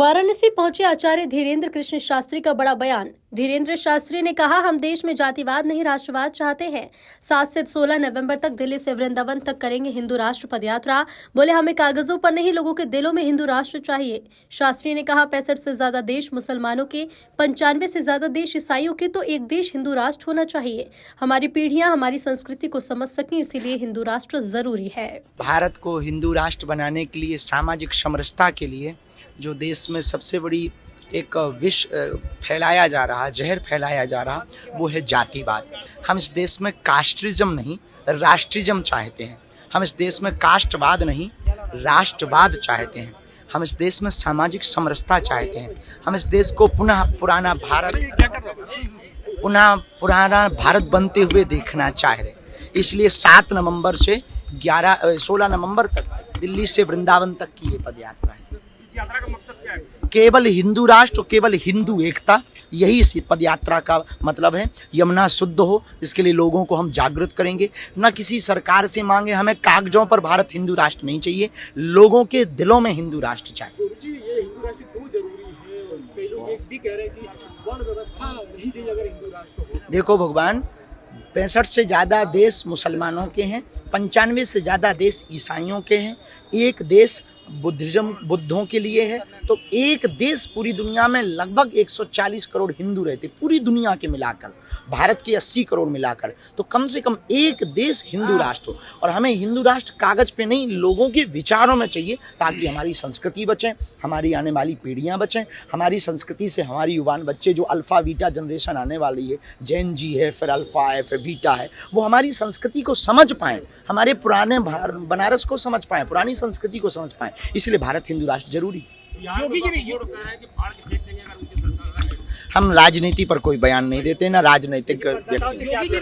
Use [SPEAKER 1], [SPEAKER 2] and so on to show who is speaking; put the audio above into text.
[SPEAKER 1] वाराणसी पहुंचे आचार्य धीरेन्द्र कृष्ण शास्त्री का बड़ा बयान। धीरेन्द्र शास्त्री ने कहा, हम देश में जातिवाद नहीं राष्ट्रवाद चाहते हैं। 7 से 16 नवंबर तक दिल्ली से वृंदावन तक करेंगे हिंदू राष्ट्र पदयात्रा। बोले, हमें कागजों पर नहीं, लोगों के दिलों में हिंदू राष्ट्र चाहिए। शास्त्री ने कहा, 65 से ज्यादा देश मुसलमानों के, 95 से ज्यादा देश ईसाइयों के, तो एक देश हिंदू राष्ट्र होना चाहिए। हमारी पीढ़ियां हमारी संस्कृति को समझ सकें, इसीलिए हिंदू राष्ट्र जरूरी है।
[SPEAKER 2] भारत को हिंदू राष्ट्र बनाने के लिए, सामाजिक समरसता के लिए जो देश में सबसे बड़ी एक विष फैलाया जा रहा, जहर फैलाया जा रहा, वो है जातिवाद। हम इस देश में कास्टिज्म नहीं, राष्ट्रिज्म चाहते हैं। हम इस देश में कास्टवाद नहीं, राष्ट्रवाद चाहते हैं। हम इस देश में सामाजिक समरसता चाहते हैं। हम इस देश को पुराना भारत बनते हुए देखना चाह रहे। इसलिए 7 नवंबर से 16 नवंबर तक दिल्ली से वृंदावन तक की ये पदयात्रा है।
[SPEAKER 3] इस यात्रा का मकसद क्या है?
[SPEAKER 2] केवल हिंदू राष्ट्र, केवल हिंदू एकता, यही इस पदयात्रा का मतलब है। यमुना शुद्ध हो, इसके लिए लोगों को हम जागृत करेंगे। न किसी सरकार से मांगे, हमें कागजों पर भारत हिंदू राष्ट्र नहीं चाहिए, लोगों के दिलों में हिंदू राष्ट्र चाहिए।
[SPEAKER 3] ये हिंदू राष्ट्र क्यों जरूरी है? कई लोग एक भी कह रहे हैं कि वर्ण व्यवस्था नहीं चाहिए अगर हिंदू राष्ट्र हो।
[SPEAKER 2] देखो भगवान, 65 से ज़्यादा देश मुसलमानों के हैं, 95 से ज़्यादा देश ईसाइयों के हैं, एक देश बुद्धों के लिए है। तो एक देश, पूरी दुनिया में लगभग 140 करोड़ हिंदू रहते, पूरी दुनिया के मिलाकर, भारत के 80 करोड़ मिलाकर। तो कम से कम एक देश हिंदू राष्ट्र हो। और हमें हिंदू राष्ट्र कागज पे नहीं, लोगों के विचारों में चाहिए, ताकि हमारी संस्कृति बचे, हमारी आने वाली पीढ़ियां बचें। हमारी संस्कृति से हमारी युवान बच्चे, जो अल्फा बीटा जनरेशन आने वाली है, जेन जी है, फिर अल्फा है, फिर बीटा है, वो हमारी संस्कृति को समझ पाएँ, हमारे पुराने बनारस को समझ पाएँ, पुरानी संस्कृति को समझ पाएँ। इसलिए भारत हिंदू राष्ट्र जरूरी। हम राजनीति पर कोई बयान नहीं देते, ना राजनीतिक व्यक्ति।